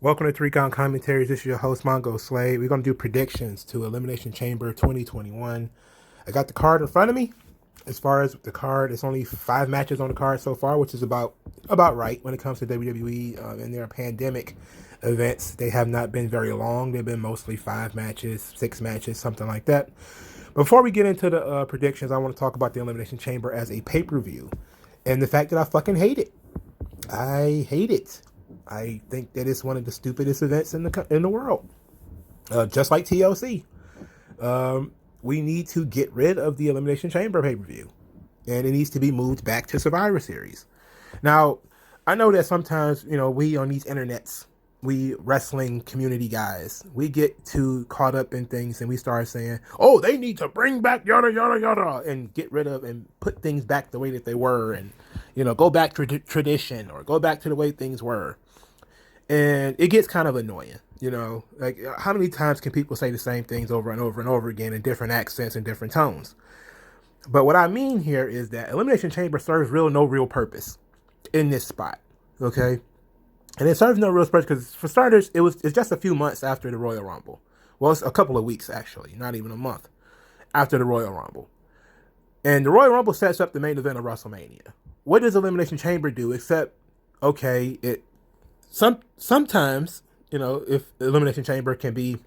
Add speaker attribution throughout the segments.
Speaker 1: Welcome to Three Count Commentaries. This is your host, Mongo Slade. We're going to do predictions to Elimination Chamber 2021. I got the card in front of me. As far as the card, it's only 5 matches on the card so far, which is about right when it comes to WWE and their pandemic events. They have not been very long. They've been mostly 5 matches, 6 matches, something like that. Before we get into the predictions, I want to talk about the Elimination Chamber as a pay-per-view and the fact that I fucking hate it. I hate it. I think that it's one of the stupidest events in the world. Just like TLC, we need to get rid of the Elimination Chamber pay-per-view, and it needs to be moved back to Survivor Series. Now, I know that sometimes, we on these internets, we wrestling community guys, we get too caught up in things and we start saying, oh, they need to bring back yada, yada, yada, and get rid of and put things back the way that they were and, go back to tradition or go back to the way things were. And it gets kind of annoying, like how many times can people say the same things over and over and over again in different accents and different tones? But what I mean here is that Elimination Chamber serves no real purpose in this spot, okay? And it serves no real purpose because, for starters, it's just a few months after the Royal Rumble. Well, it's a couple of weeks, actually, not even a month after the Royal Rumble. And the Royal Rumble sets up the main event of WrestleMania. What does Elimination Chamber do except, okay, sometimes, if Elimination Chamber can be,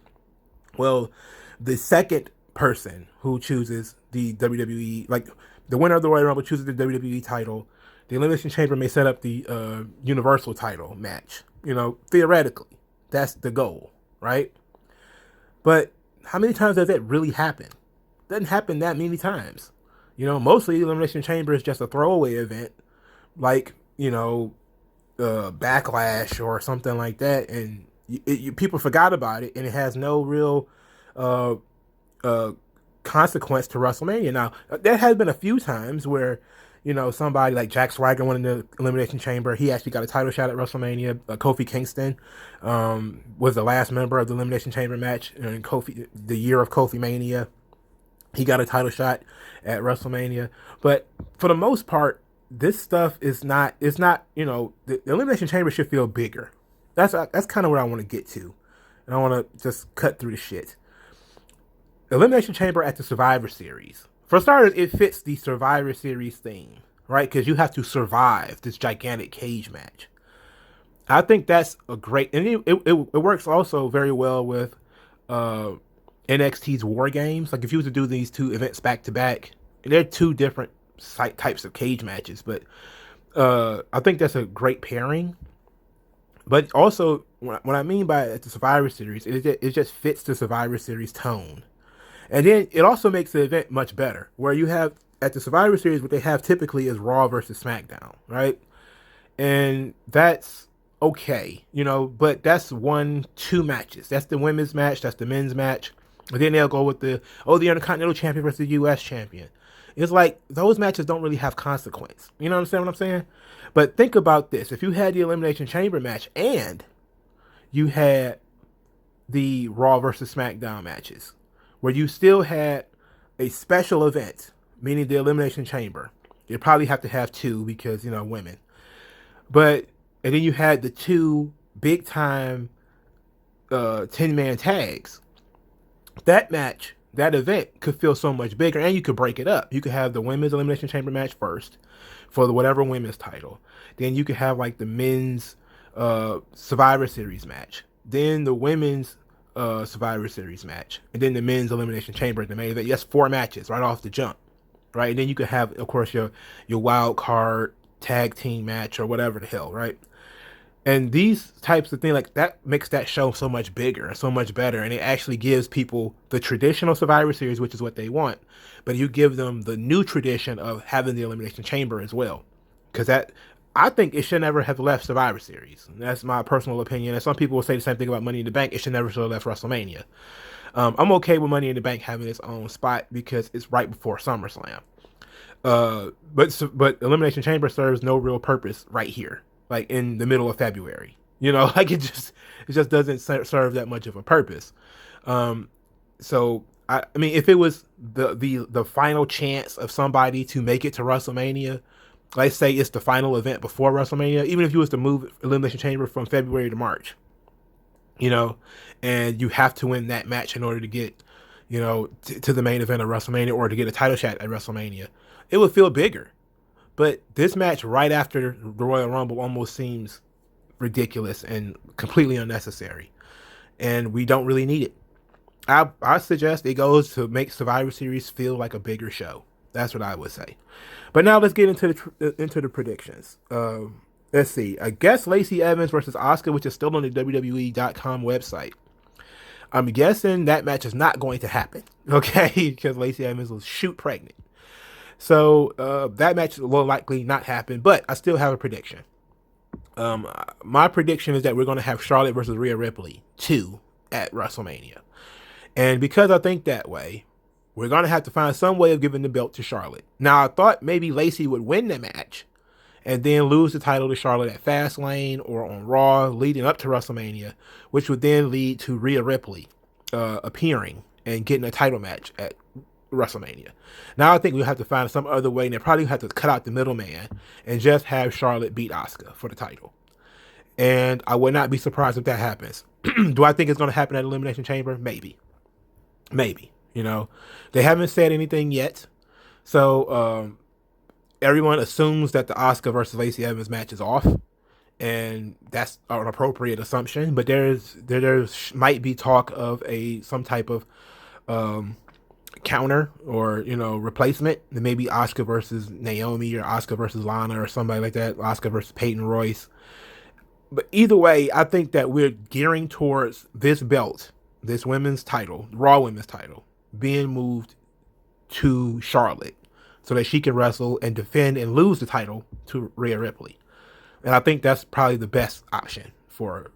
Speaker 1: the second person who chooses the WWE, like the winner of the Royal Rumble chooses the WWE title, the Elimination Chamber may set up the Universal title match. Theoretically, that's the goal, right? But how many times does that really happen? Doesn't happen that many times. Mostly Elimination Chamber is just a throwaway event, like, Backlash or something like that, and people forgot about it, and it has no real consequence to WrestleMania. Now, there has been a few times where, somebody like Jack Swagger won in the Elimination Chamber. He actually got a title shot at WrestleMania. Kofi Kingston was the last member of the Elimination Chamber match in the year of Kofi Mania. He got a title shot at WrestleMania. But for the most part, this stuff is not, the Elimination Chamber should feel bigger. That's kind of what I want to get to. And I want to just cut through the shit. Elimination Chamber at the Survivor Series. For starters, it fits the Survivor Series theme, right? Because you have to survive this gigantic cage match. I think that's a great, and it works also very well with NXT's War Games. Like if you were to do these two events back to back, they're two different types of cage matches, but I think that's a great pairing. But also, what I mean by at the Survivor Series, it just fits the Survivor Series tone. And then it also makes the event much better, where you have, at the Survivor Series, what they have typically is Raw versus Smackdown, right? And that's okay, but that's 1-2 matches. That's the women's match, that's the men's match. And then they'll go with the Intercontinental Champion versus the U.S. Champion. It's like, those matches don't really have consequence. You know what I'm saying? But think about this. If you had the Elimination Chamber match and you had the Raw versus Smackdown matches, where you still had a special event, meaning the Elimination Chamber. You probably have to have 2 because, women. And then you had the 2 big-time 10-man tags. That match, that event could feel so much bigger, and you could break it up. You could have the women's Elimination Chamber match first for whatever women's title. Then you could have like the men's Survivor Series match. Then the women's Survivor Series match, and then the men's Elimination Chamber at the main event. Yes, 4 matches right off the jump, right? And then you could have, of course, your wild card tag team match or whatever the hell, right? And these types of things like that makes that show so much bigger and so much better, and it actually gives people the traditional Survivor Series, which is what they want, but you give them the new tradition of having the Elimination Chamber as well, because I think it should never have left Survivor Series. That's my personal opinion. And some people will say the same thing about Money in the Bank. It should never have left WrestleMania. I'm okay with Money in the Bank having its own spot because it's right before SummerSlam. But Elimination Chamber serves no real purpose right here, like in the middle of February. Like it just doesn't serve that much of a purpose. So I mean, if it was the final chance of somebody to make it to WrestleMania, let's say it's the final event before WrestleMania, even if you was to move Elimination Chamber from February to March, you know, and you have to win that match in order to get, to the main event of WrestleMania or to get a title shot at WrestleMania. It would feel bigger. But this match right after the Royal Rumble almost seems ridiculous and completely unnecessary. And we don't really need it. I suggest it goes to make Survivor Series feel like a bigger show. That's what I would say. But now let's get into the predictions. Let's see. I guess Lacey Evans versus Asuka, which is still on the WWE.com website. I'm guessing that match is not going to happen, okay? Because Lacey Evans will shoot pregnant. So that match will likely not happen, but I still have a prediction. My prediction is that we're going to have Charlotte versus Rhea Ripley 2 at WrestleMania. And because I think that way, we're going to have to find some way of giving the belt to Charlotte. Now, I thought maybe Lacey would win the match and then lose the title to Charlotte at Fastlane or on Raw leading up to WrestleMania, which would then lead to Rhea Ripley appearing and getting a title match at WrestleMania. Now I think we'll have to find some other way, and they probably have to cut out the middleman and just have Charlotte beat Asuka for the title. And I would not be surprised if that happens. Do I think it's going to happen at Elimination Chamber? Maybe. They haven't said anything yet. So everyone assumes that the Asuka versus Lacey Evans match is off. And that's an appropriate assumption. But there's might be talk of some type of counter or replacement. Maybe Asuka versus Naomi or Asuka versus Lana or somebody like that. Asuka versus Peyton Royce. But either way, I think that we're gearing towards this belt, this women's title, Raw women's title, being moved to Charlotte so that she can wrestle and defend and lose the title to Rhea Ripley. And I think that's probably the best option for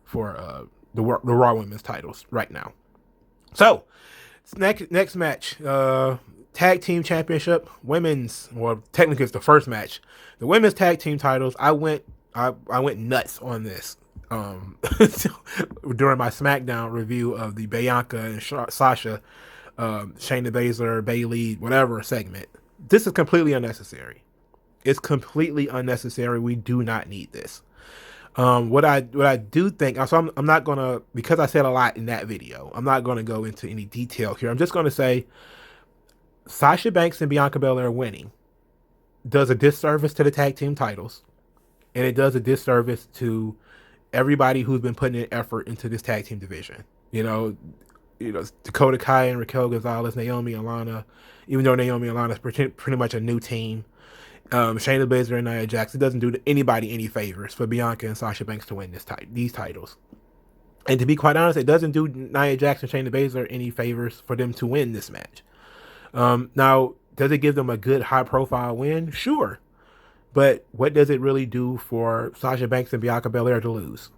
Speaker 1: the Raw women's titles right now. So next match, tag team championship, women's. Well, technically it's the first match. The women's tag team titles. I went nuts on this during my Smackdown review of the Bianca and Sasha, Shayna Baszler, Bayley, whatever segment. This is completely unnecessary. It's completely unnecessary. We do not need this. What I do think, so I'm not gonna, because I said a lot in that video, I'm not gonna go into any detail here. I'm just gonna say Sasha Banks and Bianca Belair winning does a disservice to the tag team titles, and it does a disservice to everybody who's been putting in effort into this tag team division. Dakota Kai and Raquel Gonzalez, Naomi and Lana, even though Naomi and Lana is pretty much a new team. Shayna Baszler and Nia Jax. It doesn't do anybody any favors for Bianca and Sasha Banks to win these titles. And to be quite honest, it doesn't do Nia Jax and Shayna Baszler any favors for them to win this match. Now, does it give them a good high-profile win? Sure. But what does it really do for Sasha Banks and Bianca Belair to lose?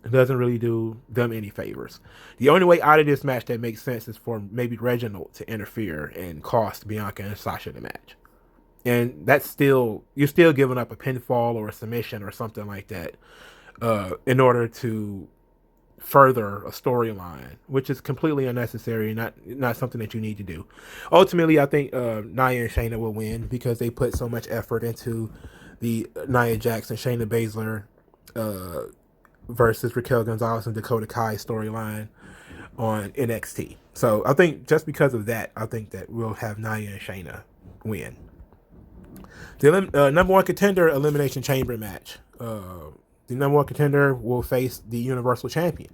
Speaker 1: It doesn't really do them any favors. The only way out of this match that makes sense is for maybe Reginald to interfere and cost Bianca and Sasha the match. And you're still giving up a pinfall or a submission or something like that in order to further a storyline, which is completely unnecessary and not something that you need to do. Ultimately, I think Nia and Shayna will win because they put so much effort into the Nia Jax and Shayna Baszler versus Raquel Gonzalez and Dakota Kai storyline on NXT. So I think just because of that, I think that we'll have Nia and Shayna win. The number one contender elimination chamber match. The number one contender will face the Universal Champion.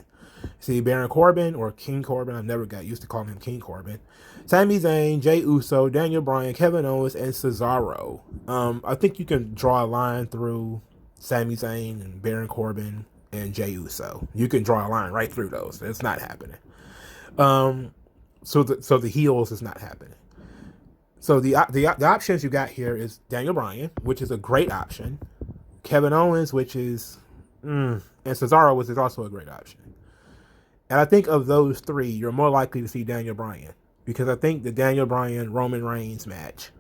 Speaker 1: See, Baron Corbin or King Corbin. I never got used to calling him King Corbin. Sami Zayn, Jey Uso, Daniel Bryan, Kevin Owens, and Cesaro. I think you can draw a line through Sami Zayn and Baron Corbin and Jey Uso. You can draw a line right through those. It's not happening. So the heels is not happening. So the options you got here is Daniel Bryan, which is a great option. Kevin Owens, which is, and Cesaro, which is also a great option. And I think of those three, you're more likely to see Daniel Bryan, because I think the Daniel Bryan Roman Reigns match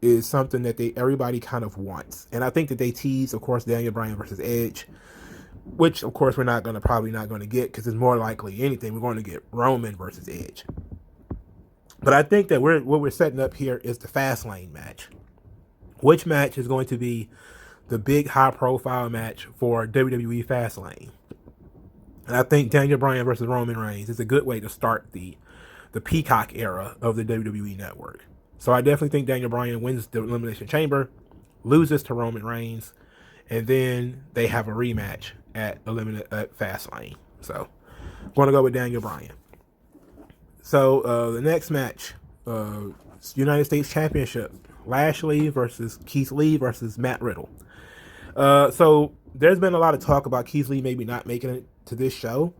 Speaker 1: is something that everybody kind of wants. And I think that they tease, of course, Daniel Bryan versus Edge, which of course we're probably not going to get, because it's more likely anything we're going to get Roman versus Edge. But I think that what we're setting up here is the Fastlane match. Which match is going to be the big high-profile match for WWE Fastlane? And I think Daniel Bryan versus Roman Reigns is a good way to start the Peacock era of the WWE Network. So I definitely think Daniel Bryan wins the Elimination Chamber, loses to Roman Reigns, and then they have a rematch at Fastlane. So I'm going to go with Daniel Bryan. So the next match, United States Championship, Lashley versus Keith Lee versus Matt Riddle. So there's been a lot of talk about Keith Lee maybe not making it to this show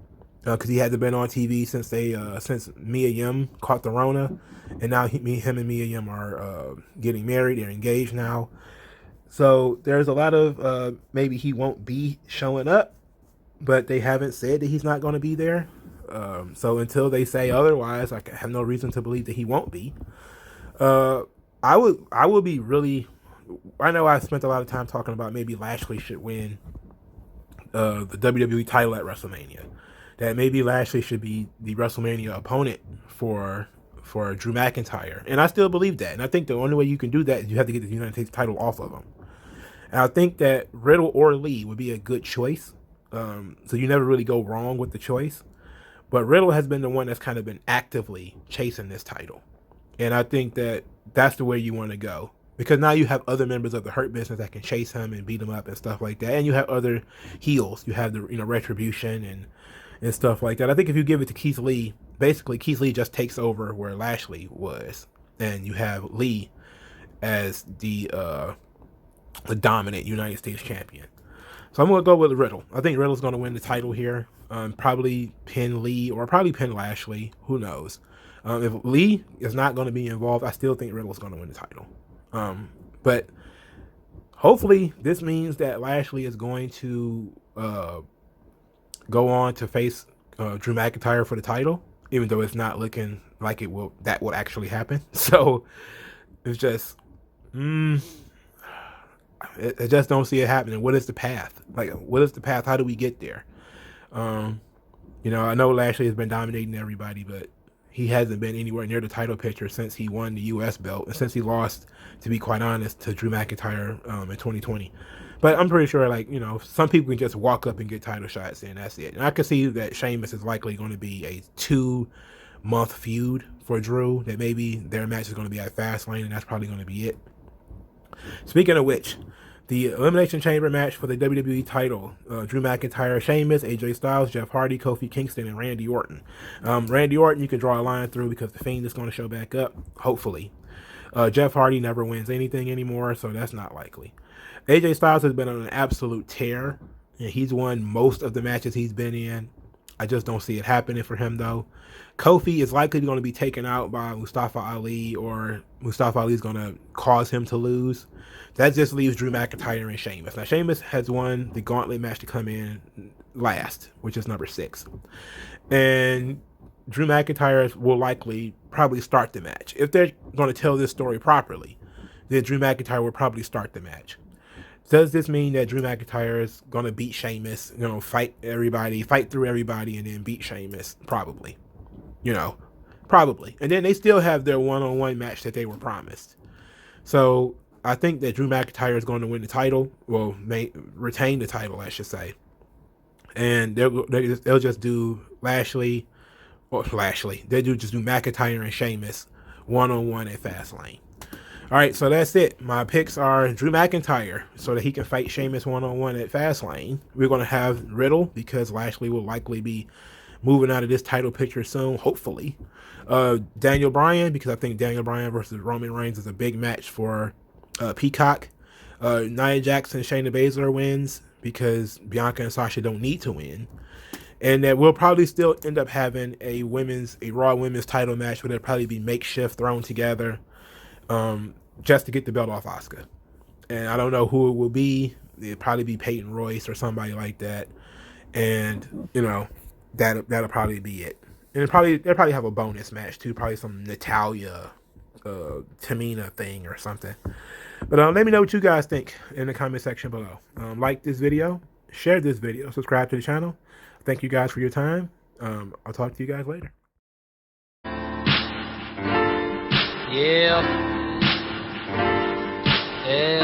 Speaker 1: because he hasn't been on TV since Mia Yim caught the Rona, and now him and Mia Yim are getting married. They're engaged now. So there's a lot of maybe he won't be showing up, but they haven't said that he's not going to be there. So until they say otherwise, I have no reason to believe that he won't be. I would be really. I know I spent a lot of time talking about maybe Lashley should win the WWE title at WrestleMania. That maybe Lashley should be the WrestleMania opponent for Drew McIntyre, and I still believe that. And I think the only way you can do that is you have to get the United States title off of him. And I think that Riddle or Lee would be a good choice. So you never really go wrong with the choice. But Riddle has been the one that's kind of been actively chasing this title. And I think that that's the way you want to go. Because now you have other members of the Hurt Business that can chase him and beat him up and stuff like that. And you have other heels. You have the Retribution and stuff like that. I think if you give it to Keith Lee, basically Keith Lee just takes over where Lashley was. And you have Lee as the dominant United States champion. So I'm going to go with Riddle. I think Riddle's going to win the title here. Probably pin Lee or probably pin Lashley. Who knows? If Lee is not going to be involved, I still think Riddle's going to win the title. But hopefully this means that Lashley is going to go on to face Drew McIntyre for the title, even though it's not looking like that will actually happen. So it's just I just don't see it happening. What is the path? What is the path? How do we get there? I know Lashley has been dominating everybody, but he hasn't been anywhere near the title picture since he won the U.S. belt, and since he lost, to be quite honest, to Drew McIntyre in 2020. But I'm pretty sure, some people can just walk up and get title shots, and that's it. And I can see that Sheamus is likely going to be a 2-month feud for Drew, that maybe their match is going to be at Fastlane, and that's probably going to be it. Speaking of which, the Elimination Chamber match for the WWE title, Drew McIntyre, Sheamus, AJ Styles, Jeff Hardy, Kofi Kingston, and Randy Orton. Randy Orton, you can draw a line through because The Fiend is going to show back up, hopefully. Jeff Hardy never wins anything anymore, so that's not likely. AJ Styles has been on an absolute tear, and he's won most of the matches he's been in. I just don't see it happening for him, though. Kofi is likely going to be taken out by Mustafa Ali, or Mustafa Ali is going to cause him to lose. That just leaves Drew McIntyre and Sheamus. Now, Sheamus has won the gauntlet match to come in last, which is number 6. And Drew McIntyre will likely probably start the match. If they're going to tell this story properly, then Drew McIntyre will probably start the match. Does this mean that Drew McIntyre is going to beat Sheamus, fight through everybody, and then beat Sheamus? Probably. Probably. And then they still have their one-on-one match that they were promised. So I think that Drew McIntyre is going to win the title, retain the title, I should say. And they'll just do Lashley. They'll just do McIntyre and Sheamus one-on-one at Fastlane. All right, so that's it. My picks are Drew McIntyre so that he can fight Sheamus one-on-one at Fastlane. We're going to have Riddle because Lashley will likely be moving out of this title picture soon, hopefully. Daniel Bryan, because I think Daniel Bryan versus Roman Reigns is a big match for Peacock. Nia Jax and Shayna Baszler wins because Bianca and Sasha don't need to win. And that we'll probably still end up having a Raw women's title match where they'll probably be makeshift thrown together just to get the belt off Asuka. And I don't know who it will be. It'll probably be Peyton Royce or somebody like that. And, that'll probably be it. And they'll probably have a bonus match too, probably some Natalya, Tamina thing or something. But let me know what you guys think in the comment section below. Like this video, share this video, subscribe to the channel. Thank you guys for your time. I'll talk to you guys later.
Speaker 2: Yeah. Yeah.